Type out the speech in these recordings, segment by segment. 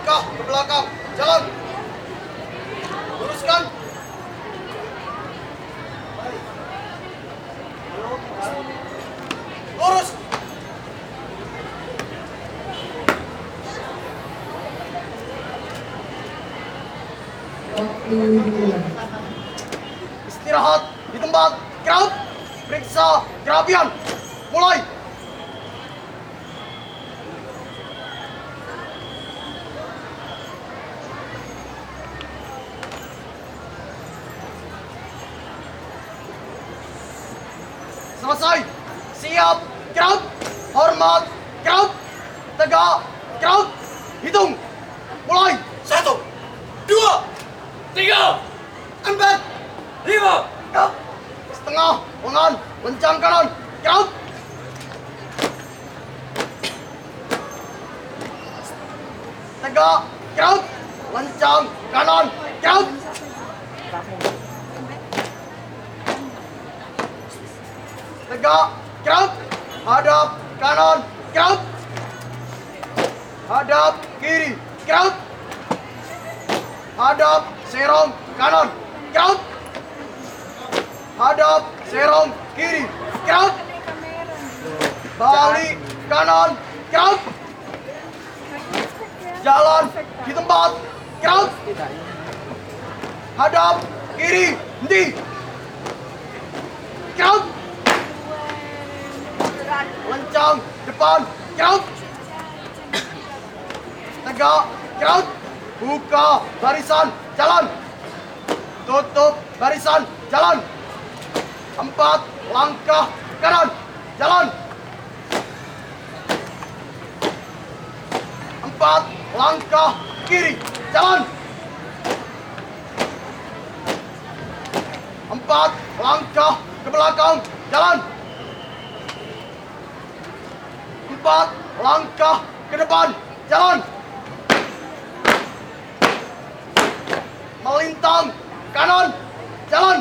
langkah ke belakang, jalan. Luruskan. Lurus. Istirahat di tempat. Crowd, periksa kerapian. Mulai. Selesai. Siap. Crowd. Hormat. Crowd. Tegak. Crowd. Hitung. Mulai. 1, 2, 3, 4, 5. Setengah. Lengan. Lencang kanan. Crowd. Tegak. Crowd. Lencang kanan. Crowd. Tegak. Crowd. Hadap kanan. Crowd. Hadap kiri. Crowd. Hadap serong kanan. Crowd. Hadap serong kiri. Crowd. Balik kanan. Crowd. Jalan di tempat. Crowd. Hadap kiri. Henti. Crowd. Lencang depan. Crowd. Tegak. Crowd. Buka barisan. Jalan. Tutup barisan. Jalan. 4 langkah kanan. Jalan. 4 langkah kiri. Jalan. 4 langkah ke belakang. Jalan. 4 langkah ke depan. Jalan. Melintang kanan. Jalan.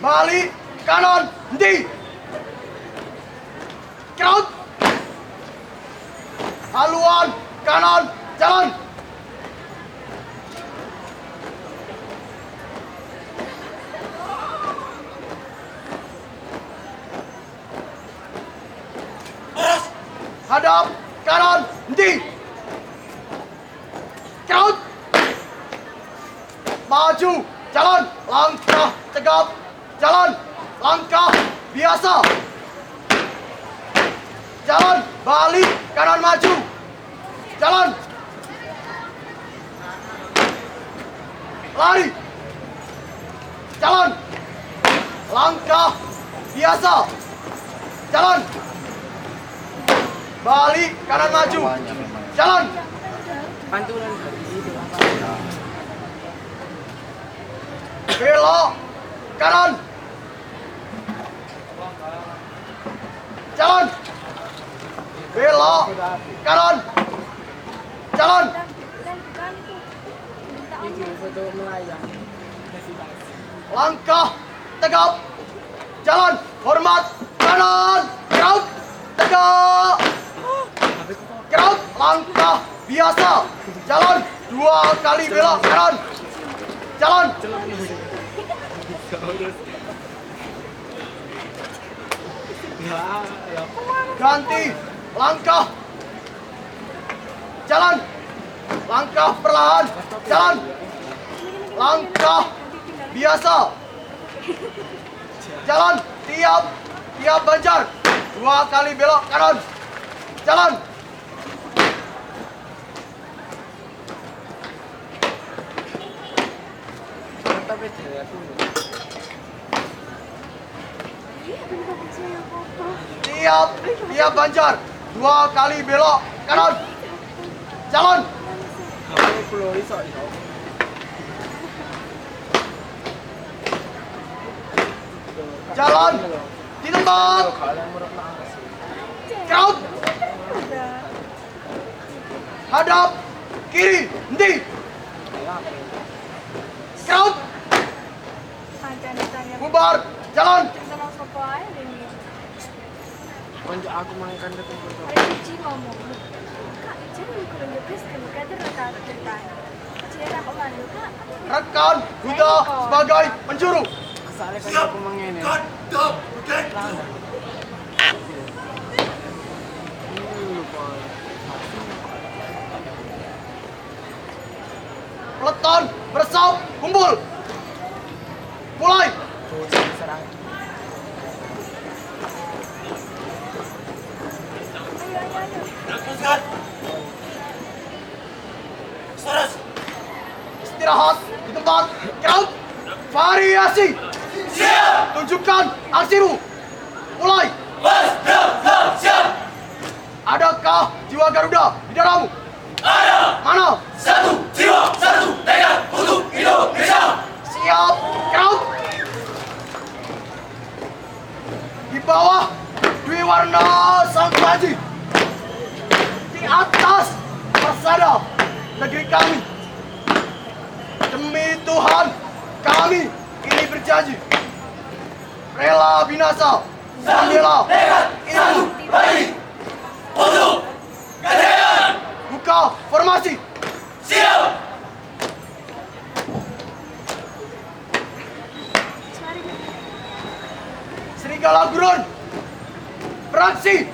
Balik kanan. Henti. Crowd. Haluan kanan. Jalan. Hadap kanan. Henti. Crowd. Maju. Jalan. Langkah tegap. Jalan. Langkah biasa. Jalan. Balik kanan maju. Jalan. Lari. Jalan. Langkah biasa. Jalan. Balik kanan maju. Jalan. Pantulan itu Belok kanan. Jalan. Belok kanan. Jalan. foto melayang. Langkah tegap. Jalan. Hormat kanan. Crowd. Tegak. Crowd. Langkah biasa. Jalan. 2 kali belok kanan. Jalan. Ganti langkah. Jalan. Langkah perlahan. Jalan. Langkah biasa. Jalan. Tiap banjar. 2 kali belok kanan. Jalan. Tapi Tiap banjar. 2 kali belok kanan. Jalan. Jalan di tempat. Crowd. Hadap kiri. Henti. apa? Crowd, Tanya-tanya. bubar, jalan. Sama sopo aja ini. Konco aku makan depan konco. Ada cuci ngomong. Kak, jadi kurang jepes kan kader rata cerita. Cerita kok mana kak? Rekan Huda sebagai penjuru. Asalnya kan aku mangene. God, go, okay. Peleton, bersaup, kumpul. Mulai. Serang. Teruskan. Terus. Istirahat di tempat. Crowd, variasi. Siap. Tunjukkan aksimu. Mulai. Mas, siap. Adakah jiwa Garuda di dalammu? Ada. Mana? Satu jiwa, satu tekad untuk Indonesia. Siap. Crowd. Di bawah Dwi Warna Sang Praji. Di atas persada negeri kami. Demi Tuhan kami ini berjanji. Rela binasa membela Tekad ilmu. bagi untuk kejayaan. Buka formasi. Siap. Serigala Gurun. Beraksi.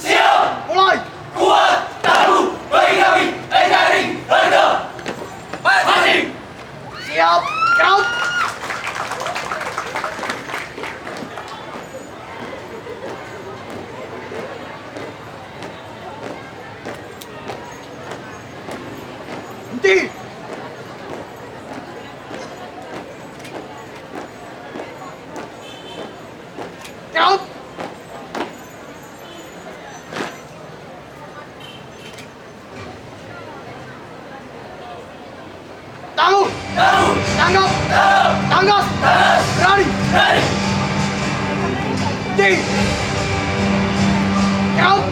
Siap. Mulai. Kuat tangguh bagi kami NKRI harga mati. Siap. Crowd. Henti. Crowd. Tangguh. Tanggap. Tanggap. Berani. Henti. Crowd.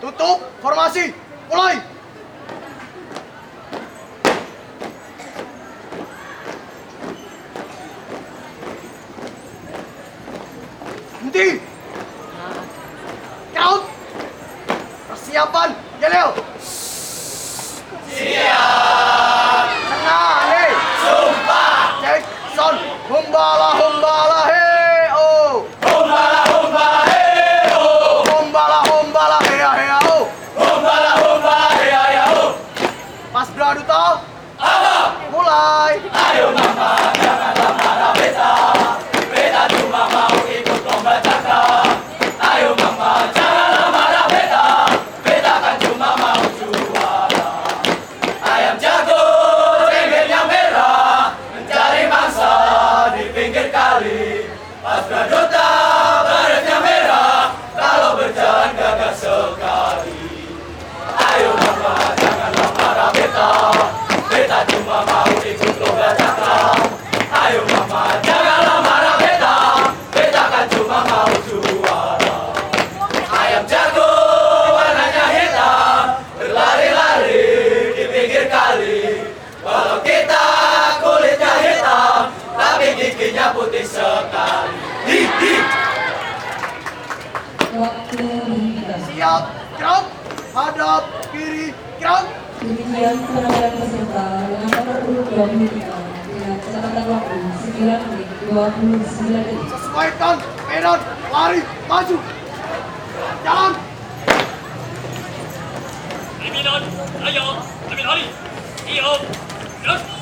Tutup formasi. Mulai. Henti. Crowd. Persiapan. Geleo. Siap. Tengah. Nih. Sumpah. Cek. Son. Humbala. Humbala. Hei. Oh. Humbala, humbala, hey, oh. Humbala. Humbala. Hea. Hea. Oh. Humbala, humbala, hey, ay, oh. Pas Braduta. Apa? Mulai. Ayo mama, janganlah marah beta. Beta cuma mau ikut lomba cakra. Ayo mama, janganlah marah beta. Beta kan cuma mau juara. Ayam jago, cengernya merah. Mencari mangsa di pinggir kali. Pas Praduta, baretnya merah. Kalau berjalan gagal sekali. Ayo mama, janganlah marah beta. Beta cuma mau ikut lomba cakra. Ayo mama, janganlah marah beta. Beta kan cuma mau juara. Ayam jago, warnanya hitam. Berlari-lari di pinggir kali. Walau kita kulitnya hitam, tapi giginya putih sekali. Hi, hi. Waktu meningkat. Siap. Crowd. Hadap kiri. Crowd. Demikian penampilan peserta dengan nomor urut 25 dengan catatan waktu 9 menit 29 detik. Sesuaikan peda Medan, lari, maju. Jalan. Terminal, ayo, ambil alih. Iyo, terus.